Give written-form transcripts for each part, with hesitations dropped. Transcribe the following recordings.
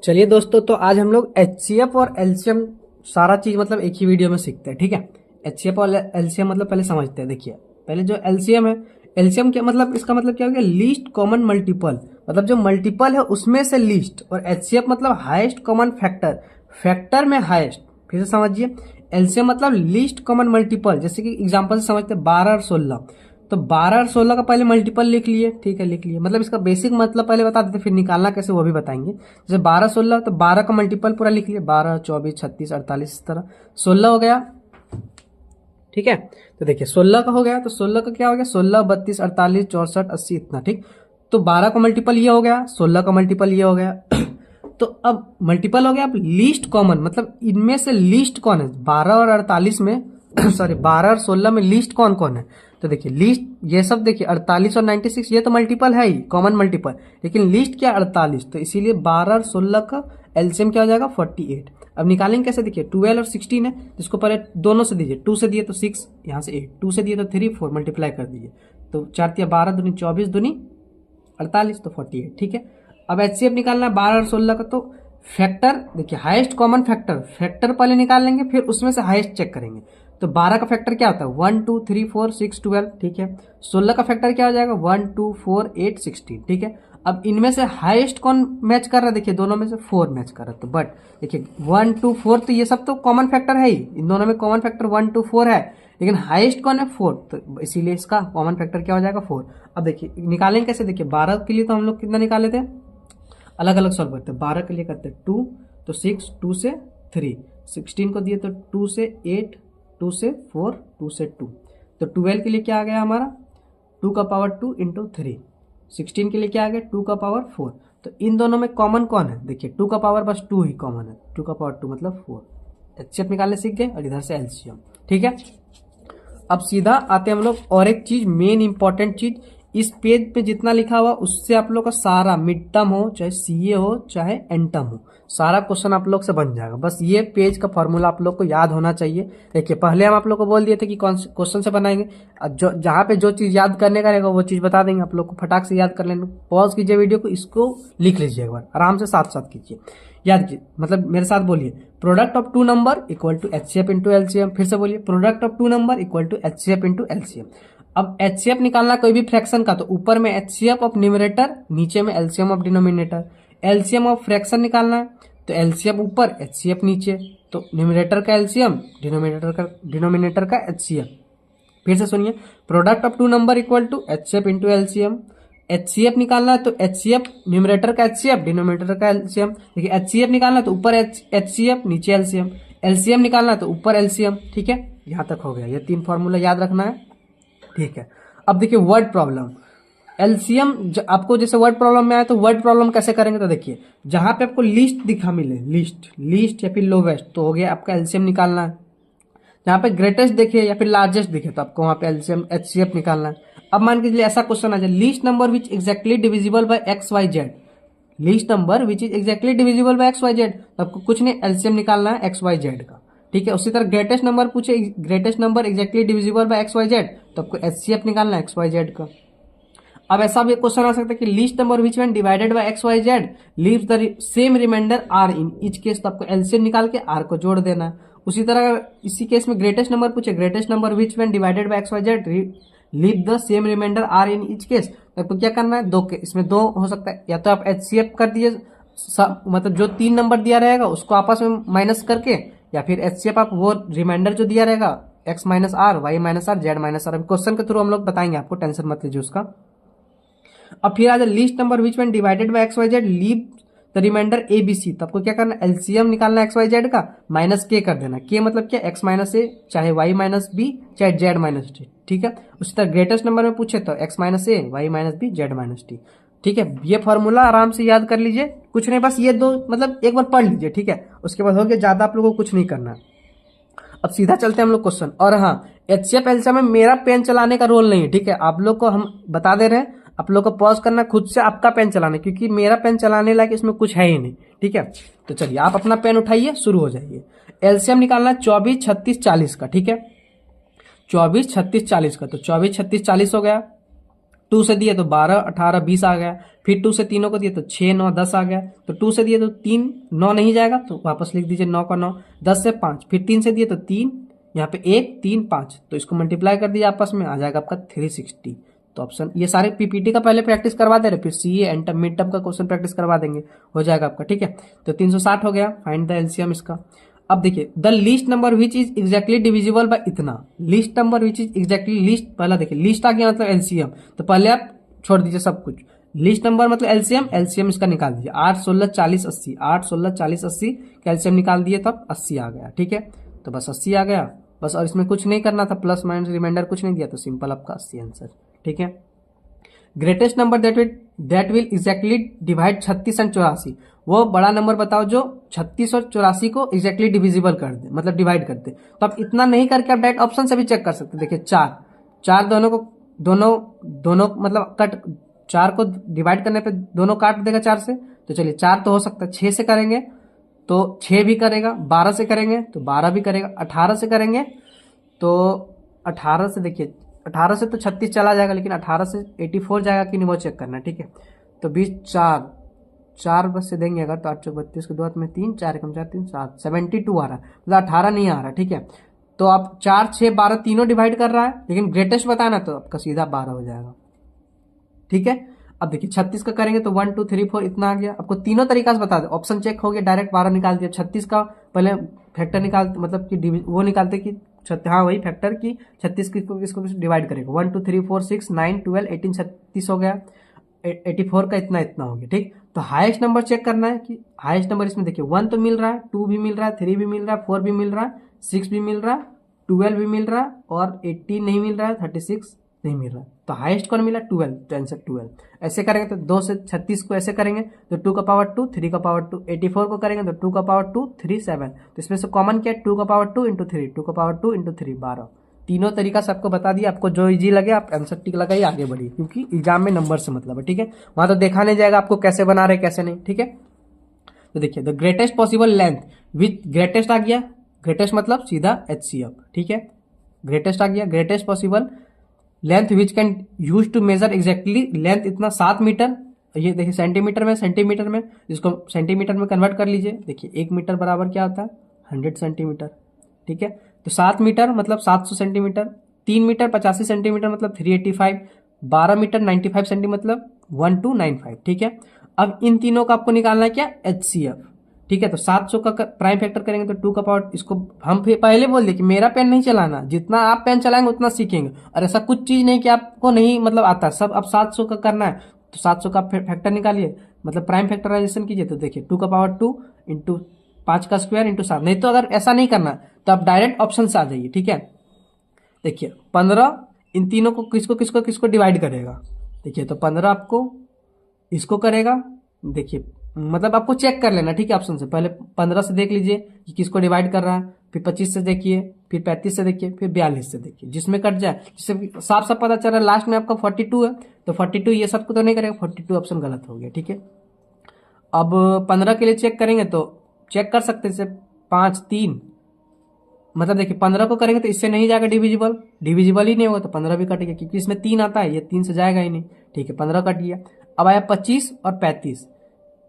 चलिए दोस्तों, तो आज हम लोग एचसीएफ और एलसीएम सारा चीज मतलब एक ही वीडियो में सीखते हैं। ठीक है, एचसीएफ और एलसीएम मतलब पहले समझते हैं। देखिए, पहले जो एलसीएम है, एलसीएम क्या मतलब, इसका मतलब क्या हो गया, लीस्ट कॉमन मल्टीपल, मतलब जो मल्टीपल है उसमें से लीस्ट। और एचसीएफ मतलब हाईएस्ट कॉमन फैक्टर, फैक्टर में हाईएस्ट। फिर से समझिए, एलसीएम मतलब लीस्ट कॉमन मल्टीपल। जैसे कि एग्जांपल से समझते हैं 12 और 16, तो 12 और 16 का पहले मल्टीपल लिख लिए। ठीक है, लिख लिए, मतलब इसका बेसिक मतलब पहले बता देते, फिर निकालना कैसे वो भी बताएंगे। जैसे 12 16, तो 12 का मल्टीपल पूरा लिख लिया, 12 24 36 48, इस तरह 16 हो गया। ठीक है, तो देखिए 16 का हो गया, तो 16 का क्या हो गया, 16 32 48 64 80, इतना। ठीक, तो 12 का मल्टीपल ये हो गया, 16 का मल्टीपल ये हो गया। तो अब मल्टीपल हो गया, अब लीस्ट कॉमन मतलब इनमें से लीस्ट कौन है, 12 और 48 में सॉरी 12 और 16 में लीस्ट कौन कौन है। तो देखिए लीस्ट ये सब, देखिए 48 और 96 ये तो मल्टीपल है ही, कॉमन मल्टीपल, लेकिन लीस्ट क्या 48, तो इसीलिए 12 और 16 का एलसीएम क्या हो जाएगा 48। अब निकालेंगे कैसे, देखिए 12 और 16 है, इसको पहले दोनों से दीजिए, 2 से दिए तो 6, यहाँ से 8, 2 से दिए तो 3 4, मल्टीप्लाई कर दीजिए, तो 4 या 12 दूनी 24 दूनी 48, तो 48। ठीक है, अब एचसीएफ निकालना है 12 और 16 का, तो फैक्टर देखिए हाईएस्ट कॉमन फैक्टर, फैक्टर पहले निकाल लेंगे, फिर उसमें से हाईएस्ट चेक करेंगे। तो 12 का फैक्टर क्या होता है 1 2 3 4 6 12। ठीक है, 16 का फैक्टर क्या हो जाएगा 1 2 4 8 16। ठीक है, अब इनमें से हाईएस्ट कौन मैच कर रहा है, देखिए दोनों में से 4 मैच कर रहा है, तो बट देखिए 1 2 4, तो ये सब तो कॉमन फैक्टर है ही, इन दोनों में कॉमन फैक्टर 1 2 4 है, लेकिन हाईएस्ट कौन है 4, तो इसीलिए इसका कॉमन फैक्टर क्या हो जाएगा 4। अब देखिए निकालेंगे कैसे, देखिए 12 के लिए तो हम लोग कितना निकाले थे, अलग अलग सॉल्व करते हैं। 12 के लिए करते हैं 2, तो 6, 2 से 3, 16 को दिए तो 2 से 8, 2 से 4, 2 से 2, तो 12 के लिए क्या आ गया हमारा 2 का पावर 2 इंटू 3, 16 के लिए क्या आ गया 2 का पावर 4। तो इन दोनों में कॉमन कौन है, देखिए 2 का पावर बस 2 ही कॉमन है, 2 का पावर 2 मतलब 4। एचसीएफ निकालने सीख गए, और इधर से एलसीएम। ठीक है, अब सीधा आते हैं हम लोग और एक चीज, मेन इंपॉर्टेंट चीज, इस पेज पे जितना लिखा हुआ उससे आप लोग का सारा मिड टर्म हो, चाहे सीए हो, चाहे एंटम हो, सारा क्वेश्चन आप लोग से बन जाएगा। बस ये पेज का फॉर्मूला आप लोग को याद होना चाहिए। देखिए पहले हम आप लोग को बोल दिए थे कि कौन क्वेश्चन से बनाएंगे, जो जहां पे जो चीज याद करने का रहेगा वो चीज बता देंगे, आप लोग को फटाक से याद कर लेना। पॉज कीजिए वीडियो को, इसको लिख लीजिए एक बार आराम से, साथ साथ कीजिए, याद कीजिए, मतलब मेरे साथ बोलिए, product of two number equal to HCF into LCM. फिर से बोलिए, product of two number equal to HCF into LCM. अब एचसीएफ निकालना कोई भी फ्रैक्शन का, तो ऊपर में एचसीएफ ऑफ न्यूमरेटर, नीचे में LCM of denominator. LCM of fraction निकालना है, तो एलसीएम ऊपर एचसीएफ नीचे, तो न्यूमरेटर का एलसीएम, डिनोमिनेटर का एचसीएफ। फिर से सुनिए, product of two number equal to HCF into LCM. HCF निकालना है, तो एचसीएफ न्यूमरेटर का एचसीएफ, डिनोमिनेटर का एलसीएम। देखिए एचसीएफ निकालना है तो ऊपर एचसीएफ, नीचे एलसीएम। एलसीएम निकालना है तो ऊपर एलसीएम। ठीक है, यहां तक हो गया, ये 3 फॉर्मूला याद रखना है। ठीक है, अब देखिए वर्ड प्रॉब्लम, एलसीएम आपको जैसे वर्ड प्रॉब्लम में आया, तो वर्ड प्रॉब्लम कैसे करेंगे, तो देखिए जहां पे आपको लीस्ट दिखा मिले, लीस्ट या फिर लोवेस्ट, तो हो गया आपका एलसीएम निकालना है। जहां पे ग्रेटेस्ट दिखे या फिर लार्जेस्ट दिखे, तो आपको वहां पे एलसीएम एचसीएफ निकालना है। अब मान के चलिए ऐसा क्वेश्चन आ जाए, least number which exactly divisible by X Y Z, least number which is exactly divisible by X Y Z, तो आपको कुछ नहीं, एलसीएम निकालना है एक्स वाई जेड का। ठीक है, उसी तरह ग्रेटेस्ट नंबर पूछे, greatest number exactly divisible by X Y Z, तो आपको एचसीएफ निकालना है एक्स वाई जेड का। अब ऐसा भी क्वेश्चन आ सकता है कि least number which when divided by X Y Z leaves the same remainder are in each case, तो आपको एलसीएम निकाल के आर को जोड़ देना है। उसी तरह इसी केस में ग्रेटेस्ट नंबर पूछे, greatest number which when divided by X Y Z leave the same remainder are in each case, तो आपको क्या करना है, दो के इसमें दो हो सकता है, या तो आप एचसीएफ कर दिए, मतलब जो 3 नंबर दिया रहेगा उसको आपस में माइनस करके, या फिर एचसीएफ आप वो रिमाइंडर जो दिया रहेगा X minus R, Y minus R, Z minus R, question के थ्रू हम लोग बताएंगे आपको, टेंशन मत लीजिए उसका। अब फिर आ जाए least number which when divided by X Y Z leave the remainder A B C, तो आपको क्या करना है, एलसीएम निकालना है एक्स वाई जेड का, माइनस के कर देना, के मतलब क्या एक्स माइनस ए, चाहे वाई माइनस बी, चाहे जेड माइनस टी। ठीक है, उसी तरह ग्रेटेस्ट नंबर में पूछे तो X minus A, Y minus B, Z minus T. ठीक है, ये फॉर्मूला आराम से याद कर लीजिए, कुछ नहीं, बस ये दो मतलब एक बार पढ़ लीजिए। ठीक है, उसके बाद हो गया, ज्यादा आप लोगों को कुछ नहीं करना। अब सीधा चलते हैं हम लोग क्वेश्चन। और हाँ, एचसीएफ एलसीएम में मेरा पेन चलाने का रोल नहीं है। ठीक है, आप लोग को हम बता दे रहे हैं, आप लोग को पॉज करना, खुद से आपका पेन चलाना, क्योंकि मेरा पेन चलाने लायक इसमें कुछ है ही नहीं। ठीक है, तो चलिए आप अपना पेन उठाइए, शुरू हो जाइए। एलसीएम निकालना है 24 36 40 का। ठीक है, 24 36 40 का, तो 24 36 40 हो गया, 2 से दिए तो 12, 18, 20 आ गया। फिर 2 से तीनों को दिए तो 6, 9, 10 आ गया। तो 2 से दिए तो 3, 9 नहीं जाएगा तो वापस लिख दीजिए 9 का 9। 10 से 5, फिर 3 से दिए तो 3, यहाँ पे 1, 3, 5, तो इसको मल्टीप्लाई कर दीजिए आपस में, आ जाएगा आपका 360। तो ऑप्शन ये सारे पीपीटी का पहले प्रैक्टिस करवा दे रहे, फिर सीए एंड मिड टर्म का क्वेश्चन प्रैक्टिस करवा देंगे, हो जाएगा आपका। ठीक है, तो 360 हो गया। फाइंड द एलसीएम इसका। अब देखिए the least number which is exactly divisible by इतना। Least number which is exactly least, पहला देखिए लीस्ट आ गया मतलब एलसीएम, तो पहले आप छोड़ दीजिए सब कुछ। लीस्ट नंबर मतलब एलसीएम, एलसीएम इसका निकाल दीजिए। 8, 16, 40, 80, 8, 16, 40, 80 कैल्शियम निकाल दिए तब 80 आ गया। ठीक है, तो बस 80 आ गया बस, और इसमें कुछ नहीं करना था, प्लस माइनस रिमाइंडर कुछ नहीं दिया, तो सिंपल आपका 80 आंसर। ठीक है, greatest number that will exactly divide 36 and 84। वो बड़ा नंबर बताओ जो 36 और 84 को एग्जैक्टली डिविजिबल कर दे, मतलब डिवाइड कर दे। तो आप इतना नहीं करके आप डायरेक्ट ऑप्शन से भी चेक कर सकते। देखिए 4 दोनों मतलब कट, 4 को डिवाइड करने पे दोनों काट देगा 4 से, तो चलिए 4 तो हो सकता है। 6 से करेंगे तो 6 भी करेगा, 12 से करेंगे तो 12 भी करेगा, 18 से करेंगे तो 18 से, देखिए 18 से तो 36 चला जाएगा, लेकिन 18 से 84 जाएगा कि नहीं वो चेक करना है। ठीक है, तो 20, 4 बस से देंगे अगर, तो 8, 32 के 2 हाथ में 3, 4 कम 4, 3, 7, 72 आ रहा है, मतलब 18 नहीं आ रहा। ठीक है, तो आप 4, 6, 12 तीनों डिवाइड कर रहा है, लेकिन ग्रेटेस्ट बताना तो आपका सीधा 12 हो जाएगा। ठीक है, अब देखिए 36 का करेंगे तो 1, 2, 3, 4 इतना आ गया। आपको तीनों तरीका से बता दे, ऑप्शन चेक हो गया, डायरेक्ट 12 निकाल दिया। 36 का पहले फैक्टर निकालते, मतलब कि वो निकालते कि हाँ वही फैक्टर की 36 किसको डिवाइड करेगा। 1, 2, 3, 4, 6, 9, 12, 18, 36 हो गया। 84 का इतना हो गया। ठीक, तो हाईएस्ट नंबर चेक करना है कि हाईएस्ट नंबर इसमें देखिए 1 तो मिल रहा है, 2 भी मिल रहा है, 3 भी मिल रहा है, 4 भी मिल रहा है, 6 भी मिल रहा है, 12 भी मिल रहा है, और 18 नहीं मिल रहा है, 36 नहीं मिल रहा है। तो हाईएस्ट कौन मिला? 12, तो आंसर 12। ऐसे करेंगे तो 2 से 36 को ऐसे करेंगे तो 2 का पावर 2, 3 का पावर 2। 84 को करेंगे तो 2 का पावर 2, 3, 7। तो इसमें से कॉमन क्या है? 2 का पावर 2 इंटू 3, 2 का पावर 2 इंटू 3, 12। तीनों तरीका से आपको बता दिया, आपको जो इजी लगे आप आंसर टिक लगाइए, आगे बढ़िए, क्योंकि एग्जाम में नंबर से मतलब है। ठीक है, वहां तो देखा नहीं जाएगा आपको कैसे बना रहे कैसे नहीं। ठीक है, तो देखिए the greatest possible length with, greatest आ गया, ग्रेटेस्ट मतलब सीधा HCF। ठीक है, ग्रेटेस्ट आ गया, greatest possible length which can use to measure exactly length इतना 7 मीटर। ये देखिए सेंटीमीटर में इसको सेंटीमीटर में कन्वर्ट कर लीजिए। देखिए 1 मीटर बराबर क्या होता है? 100 सेंटीमीटर। ठीक है, तो 7 मीटर मतलब 700 सेंटीमीटर, 3 मीटर 85 सेंटीमीटर मतलब 385, 12 मीटर 95 सेंटीमीटर मतलब 1295। ठीक है, अब इन तीनों का आपको निकालना है क्या? HCF। ठीक है, तो 700 का प्राइम फैक्टर करेंगे तो 2 का पावर, इसको हम फिर पहले बोल दिए कि मेरा पेन नहीं चलाना, जितना आप पेन चलाएंगे उतना सीखेंगे, और ऐसा कुछ चीज नहीं कि आपको नहीं मतलब आता है, सब अब 700 का करना है। तो 700 का फैक्टर निकालिए, मतलब प्राइम फैक्टराइजेशन कीजिए, तो देखिए 2 का पावर 2 इंटू 5 का स्क्वायर इंटू 7। नहीं तो अगर ऐसा नहीं करना तो आप डायरेक्ट ऑप्शन से आ जाइए। ठीक है, देखिए 15 इन तीनों को किसको डिवाइड करेगा? देखिए तो 15 आपको इसको करेगा। देखिए मतलब आपको चेक कर लेना। ठीक है, ऑप्शन से पहले 15 से देख लीजिए कि किसको डिवाइड कर रहा है, फिर 25 से देखिए, फिर 35 से देखिए, फिर 42 से देखिए, जिसमें कट जाए, जिससे साफ साफ पता चल रहा है लास्ट में आपका 42 है, तो 42 ये सबको तो नहीं करेगा, 42 ऑप्शन गलत हो गया। ठीक है, अब 15 के लिए चेक करेंगे तो चेक कर सकते हैं, 5, 3 मतलब देखिए 15 को करेंगे तो इससे नहीं जाएगा डिविजिबल ही नहीं होगा, तो 15 भी कट गया, क्योंकि इसमें 3 आता है, ये 3 से जाएगा ही नहीं। ठीक है, 15 कट गया। अब आया 25 और 35,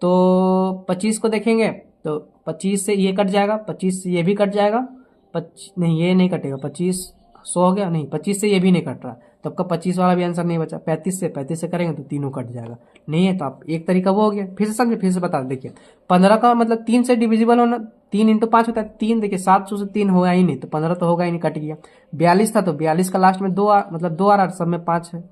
तो 25 को देखेंगे तो 25 से ये कट जाएगा, 25 से ये भी कट जाएगा, नहीं ये नहीं कटेगा, 25 100 हो गया, नहीं 25 से ये भी नहीं कट रहा, तो आपका 25 वाला भी आंसर नहीं बचा। 35 से करेंगे तो तीनों कट जाएगा, नहीं है तो आप एक तरीका वो हो गया। फिर से समझे, फिर से बता देखिए 15 का मतलब 3 से डिविजिबल होना, 3 इंटू 5 होता है 3। देखिए 700 से 3 होगा ही नहीं, तो 15 तो होगा ही नहीं, कट गया। 42 था तो 42 का लास्ट में 2 मतलब 2 आ रहा, सब में 5 है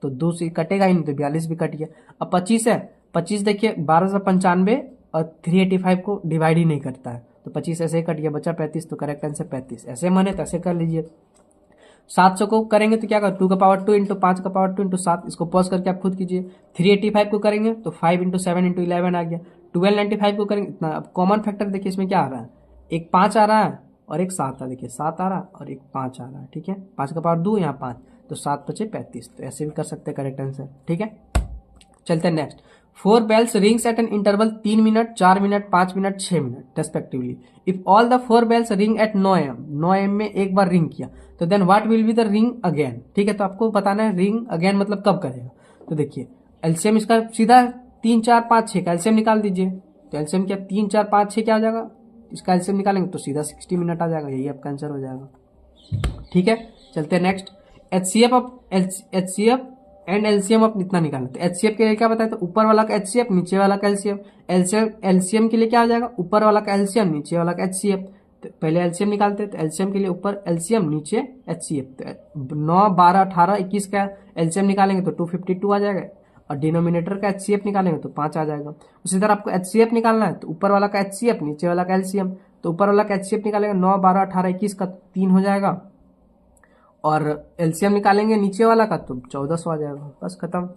तो 2 से कटेगा ही नहीं, तो 42 भी कट गया। अब 25 है, 25 देखिए 1295 और 385 को डिवाइड ही नहीं करता है, तो 25 ऐसे ही कट गया, बचा 35। तो करेक्ट आंसर 35। ऐसे माने तो ऐसे कर लीजिए। 700 को करेंगे तो क्या कर, 2 का पावर 2 इंटू 5 का पावर 2 इंटू 7, इसको पॉज करके आप खुद कीजिए। 385 को करेंगे तो 5 इंटू 7 इंटू 11 आ गया। 1295 को करेंगे इतना। अब कॉमन फैक्टर देखिए इसमें क्या आ रहा है, एक 5 आ रहा है और एक 7 आ, देखिए 7 आ रहा है और एक 5 आ रहा है। ठीक है, 5 का पावर 2 यहाँ 5, तो 7 बचे 35। तो ऐसे भी कर सकते हैं करेक्ट आंसर। ठीक है, चलते हैं next. 4 bells rings at an interval 3 minute, 4 minute, 5 minute, 6 minute respectively. If all the 4 bells ring at 9 am, 9 am में एक बार रिंग किया, तो then what will be the ring again. ठीक है, तो आपको बताना है रिंग अगेन मतलब कब करेगा। तो देखिए एलसीएम इसका सीधा 3 4 5 6 का एलसीएम निकाल दीजिए। तो एलसीएम क्या 3 4 5 6 क्या हो जाएगा, इसका एलसीएम निकालेंगे तो सीधा 60 मिनट आ जाएगा, यही आपका आंसर हो जाएगा। ठीक है, चलते हैं नेक्स्ट। एचसीएफ एंड एलसीएम आप इतना निकालना। तो एचसीएफ के लिए क्या बताया, तो ऊपर वाला का एचसीएफ नीचे वाला का एलसीएम। एलसीएम के लिए क्या हो जाएगा, ऊपर वाला का एलसीएम नीचे वाला का एचसीएफ। तो पहले एलसीएम निकालते हैं, तो एलसीएम के लिए ऊपर एलसीएम नीचे एचसीएफ। तो 9 12 18 21 का एलसीएम निकालेंगे तो 252 आ जाएगा, और डिनोमिनेटर का एचसीएफ निकालेंगे तो 5 आ जाएगा। उसी तरह आपको एचसीएफ निकालना है, तो ऊपर वाला का एचसीएफ नीचे वाला का एलसीएम। तो ऊपर वाला का एचसीएफ निकालेंगे 9 12 18 21 का 3 हो जाएगा, और एलसीएम निकालेंगे नीचे वाला का तो 1400 आ जाएगा, बस खत्म।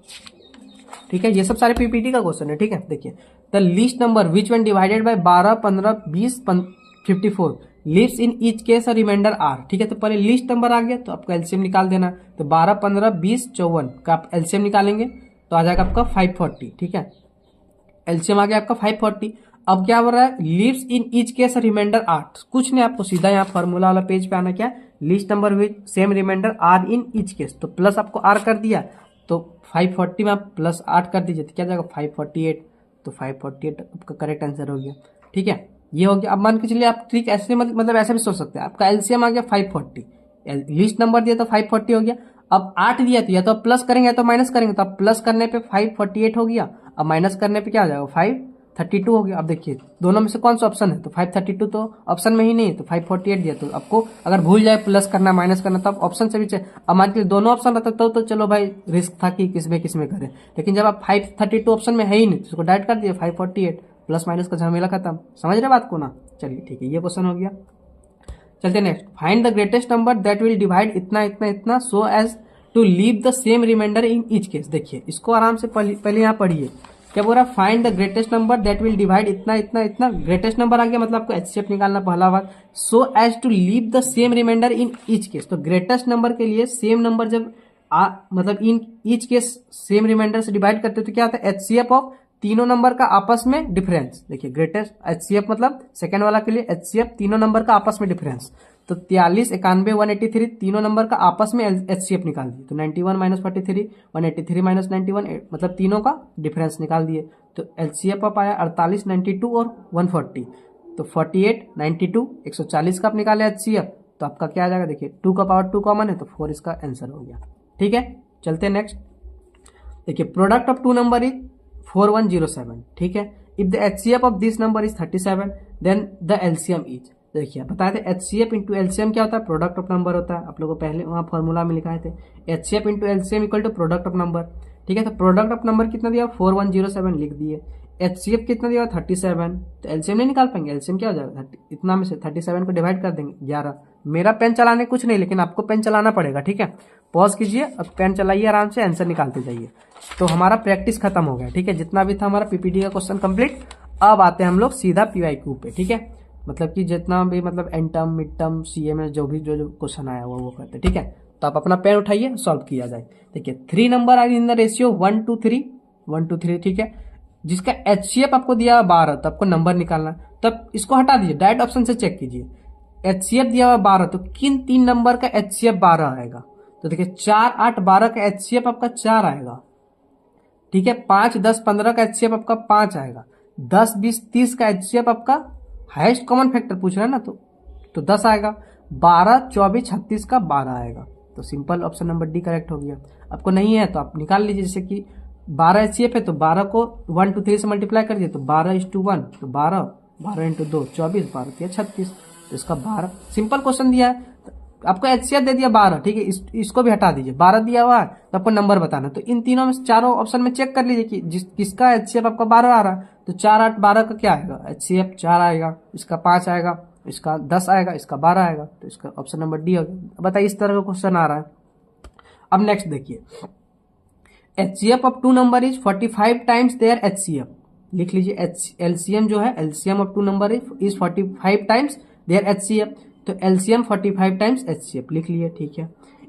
ठीक है, ये सब सारे पीपीटी का क्वेश्चन है। ठीक है, देखिए the least number which one divided by 12 15 20 54 lives in each case और रिमाइंडर आर। ठीक है, तो पहले लीस्ट नंबर आ गया तो आपको एलसीएम निकाल देना। तो 12 15 20 54 का आप एलसीएम निकालेंगे तो आ जाएगा आपका 540। ठीक है, एलसीएम आ गया आपका 540। अब क्या हो रहा है, lives in each case remainder 8, कुछ नहीं, आपको सीधा यहाँ फॉर्मूला वाला पेज पे आना, क्या list number with same remainder are in each case. तो प्लस आपको आर कर दिया, तो 540 में आप प्लस 8 कर दीजिए तो क्या जाएगा 548। तो 548 आपका करेक्ट आंसर हो गया। ठीक है, ये हो गया। अब मान के चलिए आप ट्रिक ऐसे मतलब ऐसे भी सोच सकते हैं, आपका एलसीएम आ गया 540, लिस्ट नंबर दिया तो 540 हो गया। अब 8 दिया तो या तो आप प्लस करेंगे या तो माइनस करेंगे, तो आप प्लस करने पे 548 हो गया, अब माइनस करने पे क्या आ जाएगा 532 हो गया। अब देखिए दोनों में से कौन सा ऑप्शन है, तो 532 तो ऑप्शन में ही नहीं है, तो 548 दिया। तो आपको अगर भूल जाए प्लस करना माइनस करना तो आप ऑप्शन से भी अब मान के दोनों ऑप्शन रहता तो चलो भाई रिस्क था कि किसमें करें, लेकिन जब आप 532 ऑप्शन में है ही नहीं तो उसको डायरेक्ट कर दिए 548, प्लस माइनस का झमेला खत्म। समझ रहे बात को ना, चलिए ठीक है, ये क्वेश्चन हो गया। चलते next, find the greatest number that will divide इतना इतना इतना so as to leave the same remainder in each case. देखिए इसको आराम से पहले यहाँ पढ़िए, क्या बोल रहा है, find the greatest number that will divide इतना इतना इतना। ग्रेटेस्ट नंबर आ गया मतलब आपको एचसीएफ निकालना पहला बार, so as to leave the same remainder in each case. तो ग्रेटेस्ट नंबर के लिए सेम नंबर जब मतलब in each case same remainder से डिवाइड करते तो क्या होता है, एचसीएफ ऑफ तीनों नंबर का आपस में डिफरेंस। देखिए ग्रेटेस्ट एचसीएफ मतलब सेकंड वाला के लिए एचसीएफ तीनों नंबर का आपस में डिफरेंस। तो 43 91 183 तीनों नंबर का आपस में एचसीएफ निकाल दिए। तो 91 माइनस 43 183 माइनस 91 मतलब तीनों का डिफरेंस निकाल दिए। तो एलसीएफ आप आया 48 92 और 140। तो 48 92 140 का आप निकाले एचसीएफ, तो आपका क्या आ जाएगा, देखिए 2 का पावर 2 कॉमन है तो 4 इसका आंसर हो गया। ठीक है, चलते हैं नेक्स्ट। देखिए product of two number is 4107। ठीक है, if the HCF of this number is 37 then the LCM is. देखिए बताए थे एचसीएफ इंटू एलसीएम क्या होता है, प्रोडक्ट ऑफ नंबर होता है। आप लोगों को पहले वहां फॉर्मूला में लिखाए थे HCF into LCM equal to product of number. ठीक है, तो प्रोडक्ट ऑफ नंबर कितना दिया 4107 लिख दिए, एचसीएफ कितना दिया 37, तो एलसीएम नहीं निकाल पाएंगे, एलसीएम क्या हो जाएगा इतना में से 37 को डिवाइड कर देंगे 11। मेरा पेन चलाने कुछ नहीं, लेकिन आपको पेन चलाना पड़ेगा। ठीक है, पॉज कीजिए और पेन चलाइए, आराम से आंसर निकालते जाइए। तो हमारा प्रैक्टिस खत्म हो गया। ठीक है, जितना भी था हमारा पीपीटी का क्वेश्चन कंप्लीट। अब आते हैं हम लोग सीधा पीवाईक्यू पे। ठीक है, मतलब कि जितना भी मतलब and term mid term CMS जो भी जो क्वेश्चन आया हुआ वो करते। ठीक है, तो आप अपना पेन उठाइए, सॉल्व किया जाए। देखिए 3 number are in the ratio 1 to 3 1 to 3। ठीक है, जिसका एचसीएफ आपको दिया 12, तो आपको नंबर निकालना। तब इसको हटा दीजिए, डायरेक्ट ऑप्शन से चेक कीजिए। एचसीएफ दिया हुआ 12, तो किन 3 नंबर का एचसीएफ 12 आएगा, तो देखिए 4 8 12 का एचसीएफ आपका 4 आएगा। ठीक है, 5 10 15 का एचसीएफ आपका 5 आएगा। 10 20 30 का एचसीएफ आपका हाईएस्ट कॉमन फैक्टर पूछ रहा है ना, तो 10 आएगा। 12 24 36 का 12 आएगा। तो simple option number D correct हो गया। आपको नहीं है तो आप निकाल लीजिए, जैसे कि 12 एचसीएफ है तो 12 को 1 to 3 से मल्टीप्लाई कर दिए तो 12:1, तो 12 12 × 2 24 12 3 36, तो इसका 12 सिंपल क्वेश्चन दिया है। आपको एचसीएफ दे दिया 12। ठीक है, इसको भी हटा दीजिए, 12 दिया हुआ है तो आपको नंबर बताना। तो इन तीनों में चारों ऑप्शन में चेक कर लीजिए कि किसका एचसीएफ आपका 12 आ रहा है। तो 4 8 12 का क्या आएगा, एचसीएफ 4 आएगा, इसका 5 आएगा, इसका 10 आएगा, इसका 12 आएगा। तो इसका ऑप्शन नंबर डी हो गया। बताइए इस तरह का क्वेश्चन आ रहा है। अब नेक्स्ट देखिए, HCF of two number is 45 times their HCF. लिख लीजिए एलसीएम जो है, LCM of two number is 45 times their HCF. तो एलसीएम 45 टाइम्स एचसीएफ लिख लिए। ठीक है,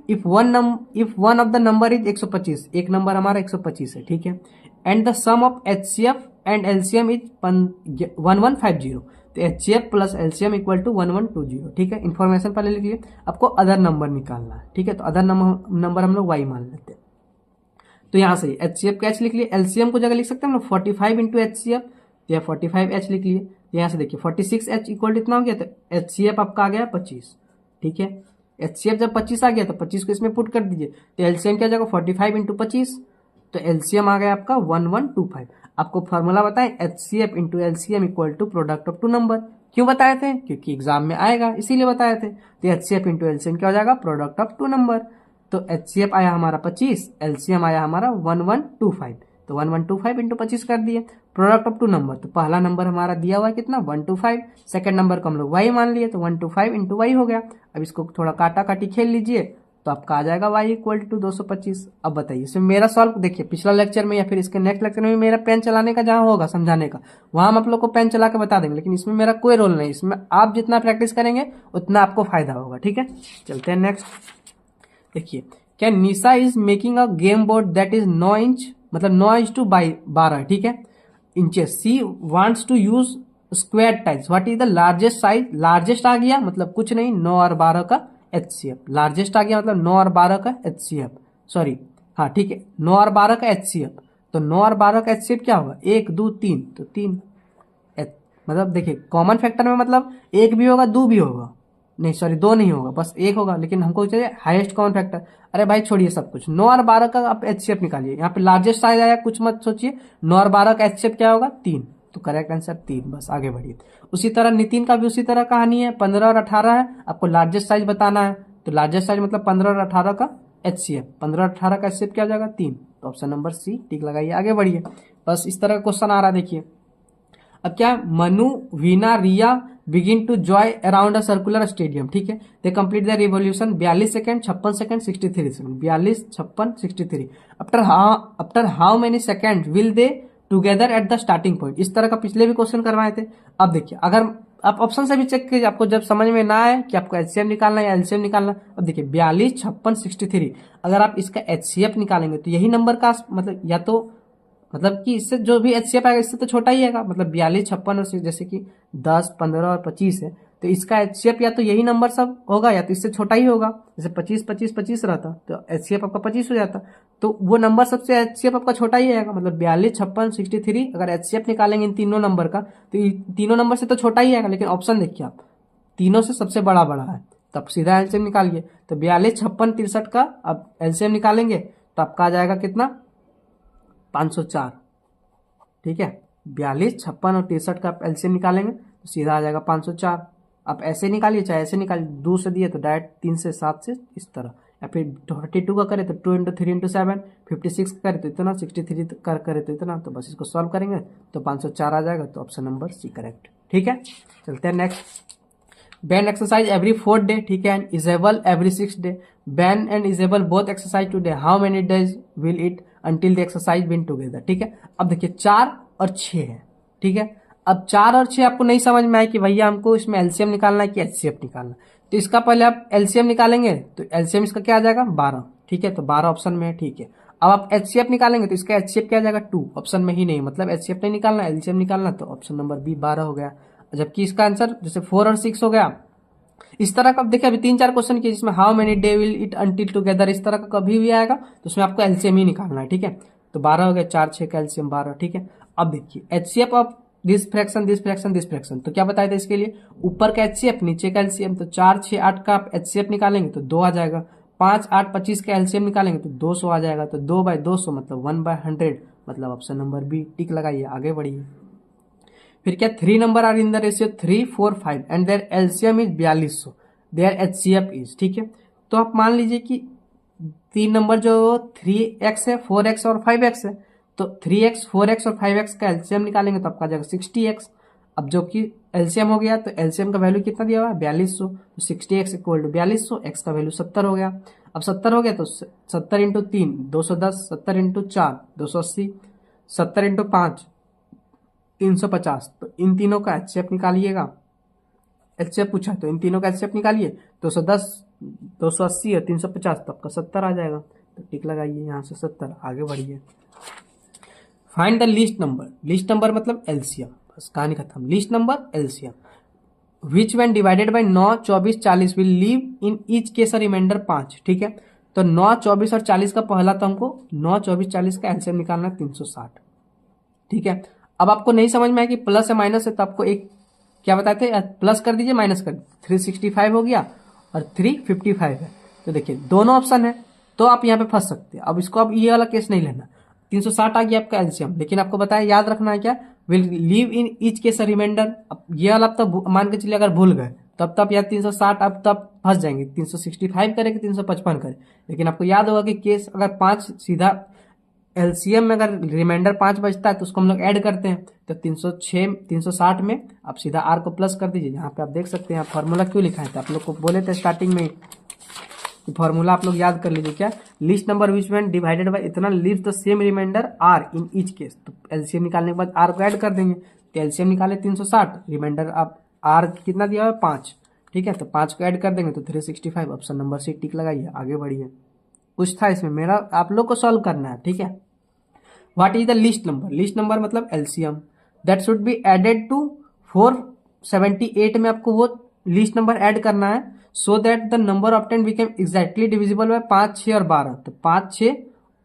if one of the number is 125, एक नंबर हमारा 125 है। ठीक है, and the sum of HCF and LCM is 1150, तो HCF plus LCM equal to 1120। ठीक है, इन्फॉर्मेशन पहले लिख लिए, आपको अदर नंबर निकालना है। ठीक है, तो अदर नंबर हम लोग वाई मान लेते हैं। तो यहाँ से HCF का H लिख लिए, LCM को जगह लिख सकते हैं हम लोग 45 इंटू HCF, तो यहाँ 45H लिख लिए। तो यहाँ से देखिए 46H इक्वल इतना हो गया, तो HCF आपका आ गया 25, ठीक है। HCF जब 25 आ गया तो 25 को इसमें पुट कर दीजिए, तो LCM क्या जाएगा 45 इंटू 25, तो LCM आ गया आपका 1125। आपको फॉर्मूला बताएं HCF into LCM equal to product of two number. क्यों बताए थे? क्योंकि एग्जाम में आएगा इसीलिए बताए थे। तो HCF इंटू LCM क्या हो जाएगा? Product of two number. तो HCF आया हमारा 25, LCM आया हमारा 1125, तो 1125 इंटू 25 कर दिए। प्रोडक्ट ऑफ टू नंबर, तो पहला नंबर हमारा दिया हुआ है कितना 125, सेकंड नंबर को हम लोग y मान लिए, तो 125 इंटू y हो गया। अब इसको थोड़ा काटा काटी खेल लीजिए, तो आपका आ जाएगा y इक्वल टू 225। अब बताइए इसमें मेरा सॉल्व देखिए, पिछला लेक्चर में या फिर इसके नेक्स्ट लेक्चर में मेरा पेन चलाने का जहां होगा समझाने का, वहां हम आप लोग को पेन चला के बता देंगे, लेकिन इसमें मेरा कोई रोल नहीं। इसमें आप जितना प्रैक्टिस करेंगे उतना आपको फायदा होगा, ठीक है। चलते हैं नेक्स्ट। देखिए क्या, Nisha is making a game board that is 9 inch, मतलब 9 इंच टू 12, ठीक है, inches. She wants to use square tiles, what is the largest size? Largest आ गया मतलब कुछ नहीं, 9 और 12 का HCF। लार्जेस्ट आ गया मतलब 9 और 12 का HCF, सॉरी हाँ ठीक है, 9 और 12 का HCF। तो 9 और 12 का HCF क्या होगा? 1 2 3, तो 3, मतलब देखिए कॉमन फैक्टर में मतलब 1 भी होगा 2 भी होगा, नहीं सॉरी 2 नहीं होगा, बस 1 होगा, लेकिन हमको चाहिए हाईएस्ट कॉमन फैक्टर। अरे भाई छोड़िए सब कुछ, 9 और 12 का आप HCF निकालिए। यहाँ पे लार्जेस्ट साइज आया, कुछ मत सोचिए, 9 और 12 का HCF क्या होगा? 3, तो करेक्ट आंसर 3। बस आगे बढ़िए। उसी तरह नितिन का भी उसी तरह कहानी है, 15 और 18 है, आपको लार्जेस्ट साइज बताना है, तो लार्जेस्ट साइज मतलब 15 और 18 का HCF, 15 और 18 का HCF क्या हो जाएगा? 3, तो ऑप्शन नंबर सी टिक लगाइए, आगे बढ़िए। बस इस तरह का क्वेश्चन आ रहा है, देखिए अब क्या, Manu, Veena, Riya begin to jog around a circular stadium, ठीक है। They complete the revolution 42 second, 56 second, 63 second, 42 56 63। After how many second will they together at the starting point? इस तरह का पिछले भी क्वेश्चन करवाए थे। अब देखिए, अगर आप ऑप्शन से भी चेक कीजिए, आपको जब समझ में ना आए कि आपको HCF निकालना है या LCM निकालना। अब देखिए 42 56 63, अगर आप इसका HCF निकालेंगे तो यही नंबर का मतलब, या तो मतलब कि इससे जो भी HCF आएगा इससे तो छोटा ही आएगा, मतलब 42 56 और जैसे कि 10 15 और 25 है, तो इसका HCF या तो यही नंबर सब होगा या तो इससे छोटा ही होगा। जैसे 25 25 25 रहता तो HCF आपका 25 हो जाता, तो वो नंबर सबसे HCF आपका छोटा ही आएगा, मतलब 42 56 63। अगर HCF निकालेंगे इन तीनों नंबर का तो तीनों नंबर से तो छोटा ही आएगा, लेकिन ऑप्शन देखिए आप, तीनों से सबसे बड़ा बड़ा है, तब सीधा LCM निकालिए। तो 42 56 63 का अब LCM निकालेंगे तो आपका आ जाएगा कितना? 504, ठीक है। 42 56 और 63 का आप LCM निकालेंगे तो सीधा आ जाएगा 504। आप ऐसे निकालिए चाहे ऐसे निकालिए, 2 से दिए तो डायरेक्ट 3 से 7 से इस तरह, या फिर 32 का करे तो 2 इंटू 3 इंटू 7, 56 का करे तो इतना, 63 का करे तो इतना। तो बस इसको सॉल्व करेंगे तो 504 आ जाएगा, तो ऑप्शन नंबर सी करेक्ट, ठीक है। चलते हैं next. Ben exercise every 4th day, ठीक है, and Isabel every 6th day. Ben and Isabel both exercise today, how many days will it until the exercise been together, ठीक है। अब देखिए 4 और 6 है, ठीक है। अब 4 और 6 आपको नहीं समझ में आए कि भैया हमको इसमें LCM निकालना है कि HCF निकालना, तो इसका पहले आप LCM निकालेंगे, तो LCM इसका क्या आ जाएगा? 12, ठीक है, तो 12 ऑप्शन में है, ठीक है। अब आप HCF निकालेंगे तो इसका HCF क्या आ जाएगा? 2, ऑप्शन में ही नहीं, मतलब HCF नहीं निकालना, LCM निकालना, तो ऑप्शन नंबर बी 12 हो गया। जबकि इसका आंसर जैसे 4 और 6 हो गया। इस तरह का देखिए अभी 3-4 क्वेश्चन किए जिसमें how many day will it until together, इस तरह का कभी भी आएगा तो उसमें आपको LCM ही निकालना है, ठीक है। तो 12 हो गया, 4 6 का LCM 12, ठीक है। अब देखिए HCF of this fraction this fraction this fraction, तो क्या बताया था इसके लिए? ऊपर का HCF नीचे का LCM, तो 4 6 8 का आप HCF निकालेंगे तो 2 आ जाएगा, 5 8 25 का LCM निकालेंगे तो 200 आ जाएगा, तो 2/200 मतलब 1/100, मतलब ऑप्शन नंबर बी टिक लगाइए, आगे बढ़िए। फिर क्या, 3 number are in the ratio 3 4 5 and their LCM is 4200, their HCF is, ठीक है। तो आप मान लीजिए कि 3 नंबर जो 3x है 4x और 5x है, तो 3x 4x और 5x का LCM निकालेंगे तो आपका आ जाएगा 60x। अब जो कि LCM हो गया तो LCM का वैल्यू कितना दिया हुआ है? 4200, तो 60x इक्वल टू 4200, x का वैल्यू 70 हो गया। अब 70 हो गया तो 70 इंटू 3 210, 70 इंटू 4 280, 70 इंटू 5 350, तो इन तीनों का HCF निकालिएगा। HCF पूछा तो इन तीनों का HCF निकालिए, 210 280 और 350, तो आपका 70 आ जाएगा, तो टिक लगाइए यहाँ से 70, आगे बढ़िए। फाइंड द लीस्ट नंबर मतलब LCM, बस कहानी खत्म। Least number LCM which when divided by 9 24 40 will leave in each case a remainder 5, ठीक है। तो 9, 24 और 40 का पहला तो हमको 9, 24, 40 का एलसीएम निकालना है 360। ठीक है, अब आपको नहीं समझ में आया कि प्लस है माइनस है, तो आपको एक क्या बताते हैं, प्लस कर दीजिए माइनस कर दीजिए। 365 हो गया और 355 है। तो देखिए दोनों ऑप्शन है, तो आप यहाँ पे फंस सकते हैं। अब इसको आप ये वाला केस नहीं लेना। 360 आ गया आपका एलसीएम, लेकिन आपको बताया याद रखना है क्या, will leave in each case remainder. अब ये वाला आप तब मान के चलिए अगर भूल गए तब यार 360 अब तब फंस जाएंगे। 365 करें कि 355 करें, लेकिन आपको याद होगा कि केस अगर 5 सीधा एलसीएम में अगर रिमाइंडर 5 बचता है तो उसको हम लोग ऐड करते हैं। तो 306 360 में आप सीधा आर को प्लस कर दीजिए। यहाँ पे आप देख सकते हैं फॉर्मूला क्यों लिखा है, तो आप लोग को बोले थे स्टार्टिंग में फॉर्मूला आप लोग याद कर लीजिए क्या, list number which one divided by इतना leaves the same remainder are in each case. तो एलसीएम निकालने के बाद आर को ऐड कर देंगे। तो एलसीएम निकाले 360, रिमाइंडर आप आर कितना दिया हुआ है 5। ठीक है, तो 5 को ऐड कर देंगे तो 365। ऑप्शन नंबर सी टिक लगाइए, आगे बढ़िए। कुछ था इसमें मेरा आप लोग को सॉल्व करना है। ठीक है, what is the least number, least number मतलब LCM that should be added to 478 में आपको वो लिस्ट नंबर ऐड करना है so that the number obtain became exactly divisible by 5, 6 और 12। तो 5, 6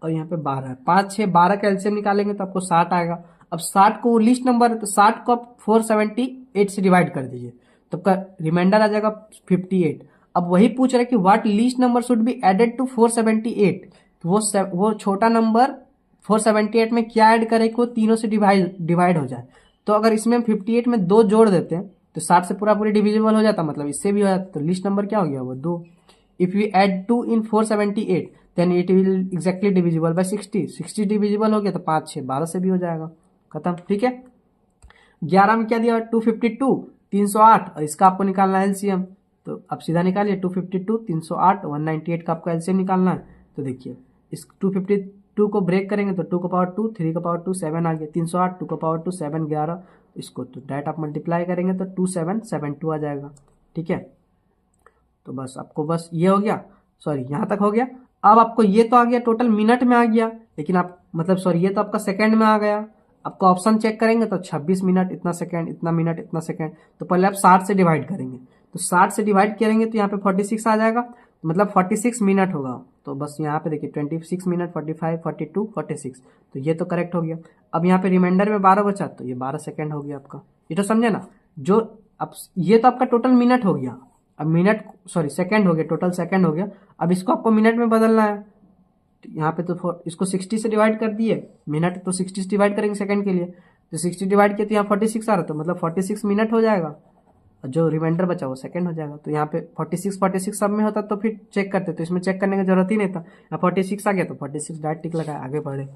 और यहाँ पे 12 है, 5, 6, 12 का एलसीएम निकालेंगे तो आपको 60 आएगा। अब 60 को वो लिस्ट नंबर है तो 60 को आप 478 से डिवाइड कर दीजिए, तो आपका रिमाइंडर आ जाएगा 58। अब वही पूछ रहा है कि what least number should be added to 478, तो वो छोटा नंबर 478 में क्या ऐड करें कि वो तीनों से डिवाइड हो जाए। तो अगर इसमें हम 58 में 2 जोड़ देते हैं तो 60 से पूरा पूरी डिविजिबल हो जाता, मतलब इससे भी हो जाता। तो लिस्ट नंबर क्या हो गया वो 2। If you add 2 in 478 then it will exactly divisible by 60। 60 divisible हो गया तो 5, 6, 12 से भी हो जाएगा, खत्म। ठीक है, 11 में क्या दिया 252, 308 और इसका आपको निकालना है एलसीएम। तो आप सीधा निकालिए 252, 308, 198 का आपको एलसीएम निकालना है। तो देखिए इस 252 को ब्रेक करेंगे तो 2 का पावर 2, 3 का पावर 2, 7 आ गया। 308, 2 का पावर 2, 7, 11। इसको तो डायरेक्ट आप मल्टीप्लाई करेंगे तो 2772 आ जाएगा। ठीक है, तो बस आपको बस ये हो गया, सॉरी यहाँ तक हो गया। अब आपको ये तो आ गया टोटल मिनट में आ गया, लेकिन आप मतलब सॉरी ये तो आपका सेकंड में आ गया। आपको ऑप्शन चेक करेंगे तो 26 मिनट इतना सेकंड, इतना मिनट इतना सेकंड। तो पहले आप 60 से डिवाइड करेंगे, तो 60 से डिवाइड करेंगे तो यहाँ पे 46 आ जाएगा, मतलब 46 मिनट होगा। तो बस यहाँ पे देखिए 26 मिनट, 45, 42, 46, तो ये तो करेक्ट हो गया। अब यहाँ पे रिमाइंडर में 12 बचा तो ये 12 सेकंड हो गया आपका। ये तो समझे ना, जो अब ये तो आपका टोटल मिनट हो गया। अब मिनट सॉरी सेकंड हो गया, टोटल सेकंड हो गया। अब इसको आपको मिनट में बदलना है। यहाँ पे तो इसको 60 से डिवाइड कर दिए, मिनट तो 60 से डिवाइड करेंगे सेकंड के लिए, तो 60 डिवाइड किया तो यहाँ 46 आ रहा, तो मतलब 46 मिनट हो जाएगा। और जो रिमाइंडर बचा वो सेकंड हो जाएगा। तो यहाँ पे 46 सब में होता तो फिर चेक करते, तो इसमें चेक करने की जरूरत ही नहीं था। यहाँ 46 आ गया तो 46 डायरेक्ट टिक लगाया, आगे बढ़े।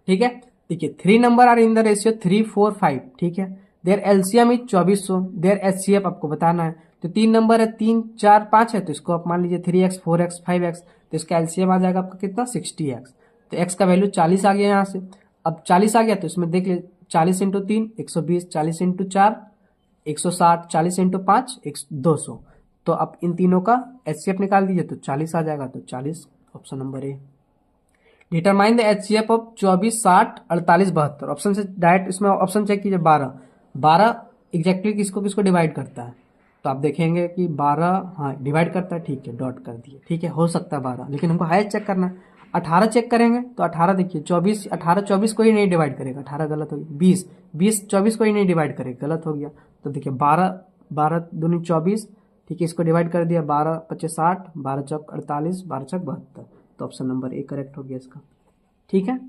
ठीक है, देखिए 3 number are in the ratio 3, 4, 5। ठीक है, their LCM is 2400, their HCF आपको बताना है। तो 3 नंबर है, 3, 4, 5 है, तो इसको आप मान लीजिए 3x, 4x, 5x, तो इसका एलसीएम आ जाएगा आपका कितना 60x। तो x का वैल्यू 40 आ गया यहाँ से। अब 40 आ गया तो इसमें देख लीजिए 40 इंटू 3 120, 40 इंटू 4 160, 40 इंटू 5 200। तो आप इन तीनों का एचसीएफ निकाल दीजिए तो 40 आ जाएगा। तो 40 option number A. Determine the HCF of 24, 60, 48, 72। Option से डायरेक्ट इसमें ऑप्शन चेक कीजिए। 12 एग्जैक्टली किसको किसको डिवाइड करता है, तो आप देखेंगे कि 12 हाँ डिवाइड करता है। ठीक है, डॉट कर दिए। ठीक है, हो सकता है 12, लेकिन हमको हाईएस्ट चेक करना है। 18 चेक करेंगे तो 18 देखिए 24, 18 24 को ही नहीं डिवाइड करेगा, 18 गलत हो गया। 20 24 को ही नहीं डिवाइड करेगा, गलत हो गया। तो देखिए 12 दूनी 24। ठीक है, इसको डिवाइड कर दिया 12 25 60, 12 चौक 48, 12 चौक 72। तो ऑप्शन नंबर ए करेक्ट हो गया इसका। ठीक है,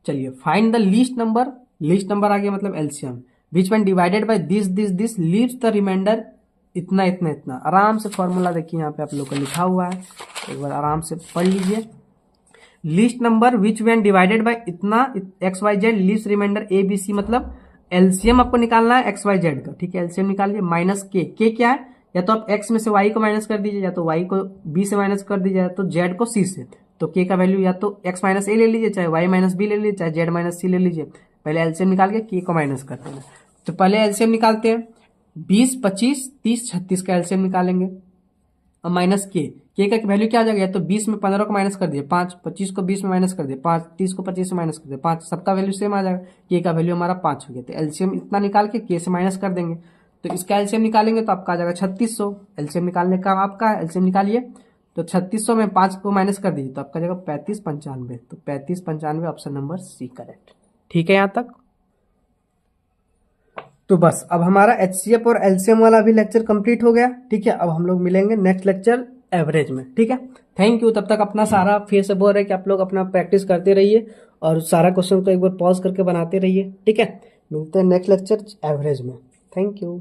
चलिए find the least number. Least number आ गया मतलब LCM which one divided by this leaves the remainder इतना इतना इतना। आराम से फॉर्मूला देखिए यहाँ पे आप लोग को लिखा हुआ है, एक बार आराम से पढ़ लीजिए। Least number which one divided by इतना X Y Z leaves remainder A B C, मतलब एलसीएम आपको निकालना है एक्स वाई जेड का। ठीक है, एलसीएम निकालिए। माइनस के क्या है, या तो आप एक्स में से वाई को माइनस कर दीजिए, या तो वाई को बी से माइनस कर दीजिए, या तो जेड को सी से। तो के का वैल्यू या तो एक्स माइनस ए ले लीजिए, चाहे वाई माइनस बी ले लीजिए, चाहे जेड माइनस सी ले लीजिए। पहले एलसीएम निकाल के को माइनस करते हैं। तो पहले एलसीएम निकालते हैं। 20, 25, 30, 36 का एलसीएम निकालेंगे। और माइनस के का वैल्यू क्या आ जाएगा, या तो 20 में 15 को माइनस कर दिए 5, 25 को 20 में माइनस कर दिए 5, 30 को 25 से माइनस कर दिए 5, सबका वैल्यू सेम आ जाएगा। के का वैल्यू हमारा 5 हो गया। तो एलसीएम इतना निकाल के से माइनस कर देंगे। तो इसका एलसीएम निकालेंगे तो आपका आ जाएगा 3600। एलसीएम निकालने का आपका एलसीएम निकालिए। तो 3600 में 5 को माइनस कर दीजिए तो आपका जगह 3595, तो 3595 ऑप्शन नंबर सी करेक्ट। ठीक है यहाँ तक। तो बस अब हमारा एचसीएफ और एलसीएम वाला भी लेक्चर कंप्लीट हो गया। ठीक है, अब हम लोग मिलेंगे नेक्स्ट लेक्चर एवरेज में। ठीक है, थैंक यू। तब तक अपना सारा फिर से बोल रहे कि आप लोग अपना प्रैक्टिस करते रहिए और सारा क्वेश्चन को एक बार पॉज करके बनाते रहिए। ठीक है, मिलते हैं नेक्स्ट लेक्चर एवरेज में। Thank you.